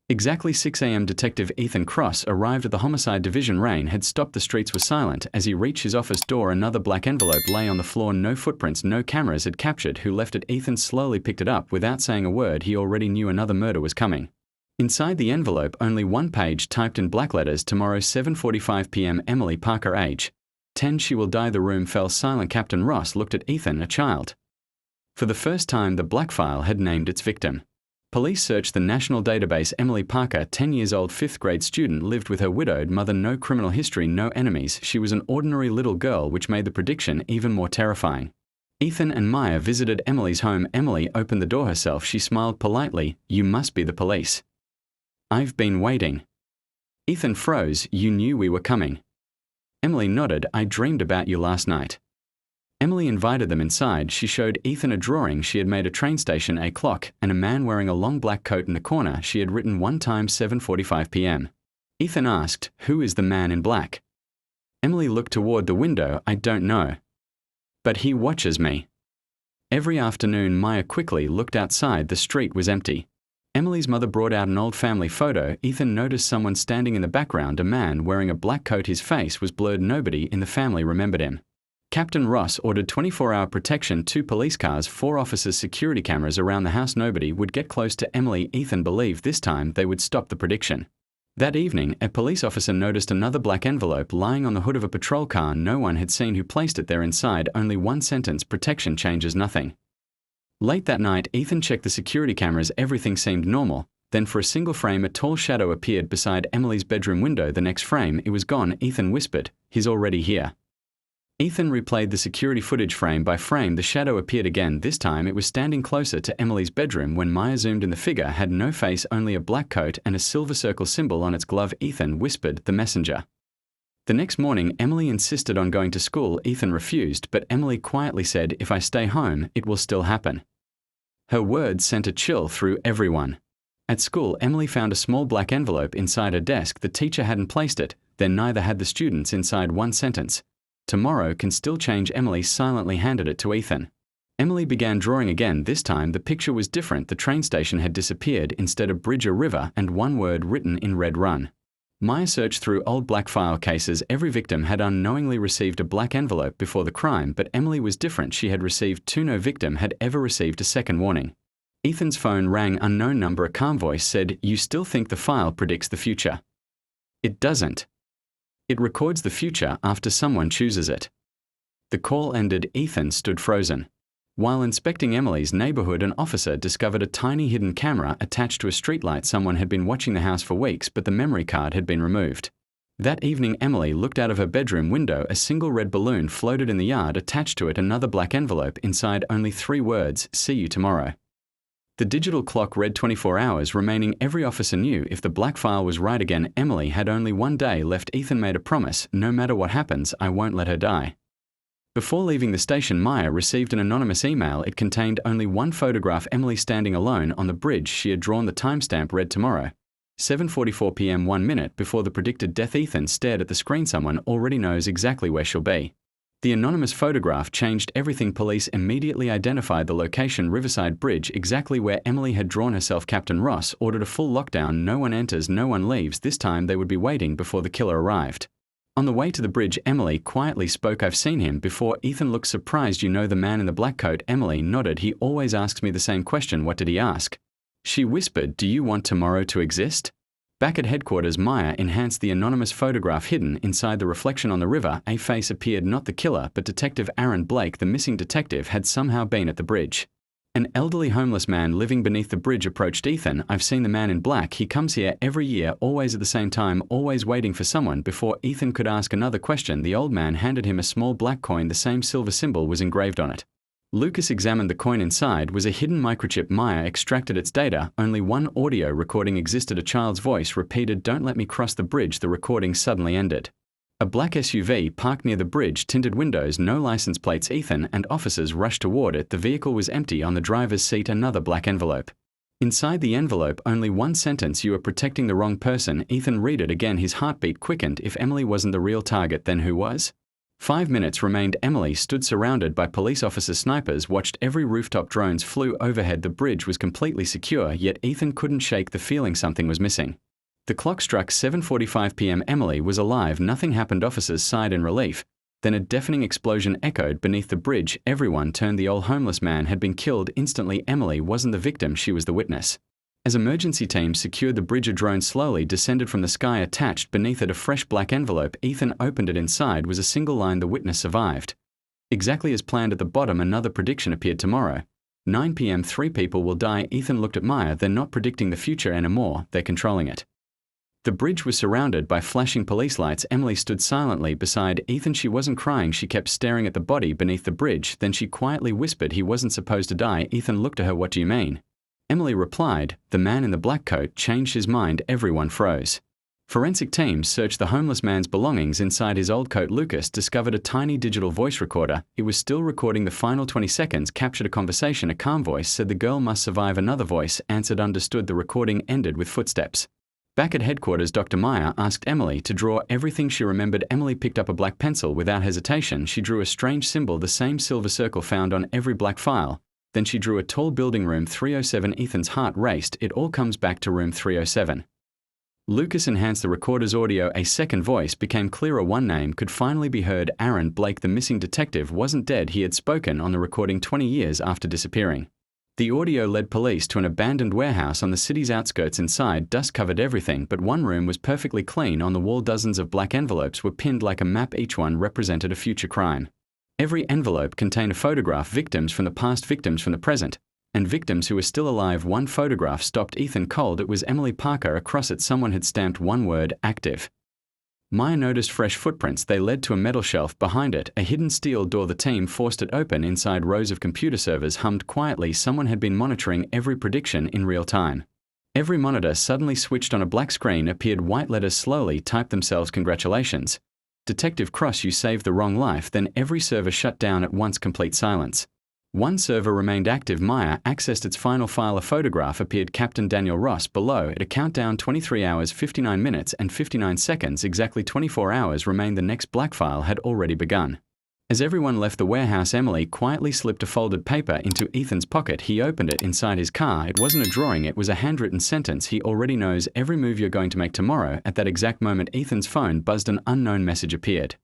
Exactly 6 a.m. Detective Ethan Cross arrived at the homicide division. Rain had stopped, the streets were silent. As he reached his office door, another black envelope lay on the floor. No footprints, no cameras had captured who left it. Ethan slowly picked it up. Without saying a word, he already knew another murder was coming. Inside the envelope, only one page typed in black letters: tomorrow 7:45 p.m. Emily Parker, age 10. She will die. The room fell silent. Captain Ross looked at Ethan, a child. For the first time, the black file had named its victim. Police searched the national database. Emily Parker, 10 years old, 5th grade student, lived with her widowed mother. No criminal history, no enemies. She was an ordinary little girl, which made the prediction even more terrifying. Ethan and Maya visited Emily's home. Emily opened the door herself. She smiled politely. "You must be the police." "I've been waiting." Ethan froze. "You knew we were coming." Emily nodded. "I dreamed about you last night." Emily invited them inside. She showed Ethan a drawing she had made: a train station, a clock, and a man wearing a long black coat. In the corner, she had written one time 7:45 p.m. Ethan asked, "Who is the man in black?" Emily looked toward the window. "I don't know. But he watches me." Every afternoon, Maya quickly looked outside. The street was empty. Emily's mother brought out an old family photo. Ethan noticed someone standing in the background, a man wearing a black coat. His face was blurred. Nobody in the family remembered him. Captain Ross ordered 24-hour protection, 2 police cars, 4 officers, security cameras around the house. Nobody would get close to Emily. Ethan believed this time they would stop the prediction. That evening, a police officer noticed another black envelope lying on the hood of a patrol car. No one had seen who placed it there. Inside, only one sentence: protection changes nothing. Late that night, Ethan checked the security cameras. Everything seemed normal. Then for a single frame, a tall shadow appeared beside Emily's bedroom window. The next frame, it was gone. Ethan whispered, "He's already here." Ethan replayed the security footage frame by frame. The shadow appeared again. This time it was standing closer to Emily's bedroom. When Maya zoomed in, the figure had no face, only a black coat and a silver circle symbol on its glove. Ethan whispered, "The messenger." The next morning, Emily insisted on going to school. Ethan refused, but Emily quietly said, "If I stay home, it will still happen." Her words sent a chill through everyone. At school, Emily found a small black envelope inside her desk. The teacher hadn't placed it, then neither had the students. Inside, one sentence: "Tomorrow can still change." Emily silently handed it to Ethan. Emily began drawing again. This time the picture was different. The train station had disappeared. Instead, a bridge, a river, and one word written in red: run. Maya searched through old black file cases. Every victim had unknowingly received a black envelope before the crime, but Emily was different. She had received 2. No victim had ever received a second warning. Ethan's phone rang. Unknown number. A calm voice said, "You still think the file predicts the future?" "It doesn't. It records the future after someone chooses it." The call ended. Ethan stood frozen. While inspecting Emily's neighborhood, an officer discovered a tiny hidden camera attached to a streetlight. Someone had been watching the house for weeks, but the memory card had been removed. That evening, Emily looked out of her bedroom window. A single red balloon floated in the yard. Attached to it, another black envelope. Inside, only 3 words: "See you tomorrow." The digital clock read 24 hours remaining. Every officer knew if the black file was right again, Emily had only 1 day left. Ethan made a promise: "No matter what happens, I won't let her die." Before leaving the station, Maya received an anonymous email. It contained only one photograph: Emily standing alone on the bridge. She had drawn the timestamp: read tomorrow, 7:44 p.m. 1 minute before the predicted death. Ethan stared at the screen. Someone already knows exactly where she'll be. The anonymous photograph changed everything. Police immediately identified the location: Riverside Bridge, exactly where Emily had drawn herself. Captain Ross ordered a full lockdown. No one enters, no one leaves. This time they would be waiting before the killer arrived. On the way to the bridge, Emily quietly spoke, "I've seen him before." Ethan looked surprised. "You know the man in the black coat?" Emily nodded. "He always asks me the same question." "What did he ask?" She whispered, "Do you want tomorrow to exist?" Back at headquarters, Maya enhanced the anonymous photograph. Hidden inside the reflection on the river, a face appeared. Not the killer, but Detective Aaron Blake. The missing detective had somehow been at the bridge. An elderly homeless man living beneath the bridge approached Ethan. "I've seen the man in black. He comes here every year, always at the same time, always waiting for someone." Before Ethan could ask another question, the old man handed him a small black coin. The same silver symbol was engraved on it. Lucas examined the coin. Inside was a hidden microchip. Maya extracted its data. Only one audio recording existed. A child's voice repeated, "Don't let me cross the bridge." The recording suddenly ended. A black SUV parked near the bridge, tinted windows, no license plates. Ethan and officers rushed toward it. The vehicle was empty. On the driver's seat, another black envelope. Inside the envelope, only one sentence: "You are protecting the wrong person." Ethan read it again. His heartbeat quickened. If Emily wasn't the real target, then who was? 5 minutes remained. Emily stood surrounded by police officers. Snipers watched every rooftop. Drones flew overhead. The bridge was completely secure, yet Ethan couldn't shake the feeling something was missing. The clock struck 7:45 p.m. Emily was alive. Nothing happened. Officers sighed in relief. Then a deafening explosion echoed beneath the bridge. Everyone turned. The old homeless man had been killed instantly. Emily wasn't the victim, she was the witness. As emergency teams secured the bridge, a drone slowly descended from the sky. Attached beneath it a fresh black envelope. Ethan opened it. Inside was a single line: the witness survived. Exactly as planned. At the bottom another prediction appeared: tomorrow, 9 p.m. 3 people will die. Ethan looked at Maya. They're not predicting the future anymore, they're controlling it. The bridge was surrounded by flashing police lights. Emily stood silently beside Ethan. She wasn't crying, she kept staring at the body beneath the bridge. Then she quietly whispered, "He wasn't supposed to die." Ethan looked at her. "What do you mean?" Emily replied, "The man in the black coat changed his mind." Everyone froze. Forensic teams searched the homeless man's belongings. Inside his old coat, Lucas discovered a tiny digital voice recorder. It was still recording. The final 20 seconds captured a conversation. A calm voice said, "The girl must survive." Another voice answered, "Understood." The recording ended with footsteps. Back at headquarters, Dr. Meyer asked Emily to draw everything she remembered. Emily picked up a black pencil. Without hesitation, she drew a strange symbol, the same silver circle found on every black file. Then she drew a tall building. Room 307. Ethan's heart raced. It all comes back to room 307. Lucas enhanced the recorder's audio. A second voice became clearer. One name could finally be heard: Aaron Blake. The missing detective wasn't dead. He had spoken on the recording 20 years after disappearing. The audio led police to an abandoned warehouse on the city's outskirts. Inside, dust covered everything, but one room was perfectly clean. On the wall, dozens of black envelopes were pinned like a map. Each one represented a future crime. Every envelope contained a photograph: victims from the past, victims from the present, and victims who were still alive. One photograph stopped Ethan cold. It was Emily Parker. Across it, someone had stamped one word: active. Maya noticed fresh footprints. They led to a metal shelf. Behind it, a hidden steel door. The team forced it open. Inside, rows of computer servers hummed quietly. Someone had been monitoring every prediction in real time. Every monitor suddenly switched on. A black screen appeared. White letters slowly typed themselves: "Congratulations, Detective Cross, you saved the wrong life." Then every server shut down at once. Complete silence. One server remained active. Maya accessed its final file. A photograph appeared: Captain Daniel Ross. Below it, a countdown: 23 hours, 59 minutes, and 59 seconds. Exactly 24 hours remained. The next black file had already begun. As everyone left the warehouse, Emily quietly slipped a folded paper into Ethan's pocket. He opened it. Inside his car, it wasn't a drawing, it was a handwritten sentence: "He already knows every move you're going to make tomorrow." At that exact moment, Ethan's phone buzzed. An unknown message appeared.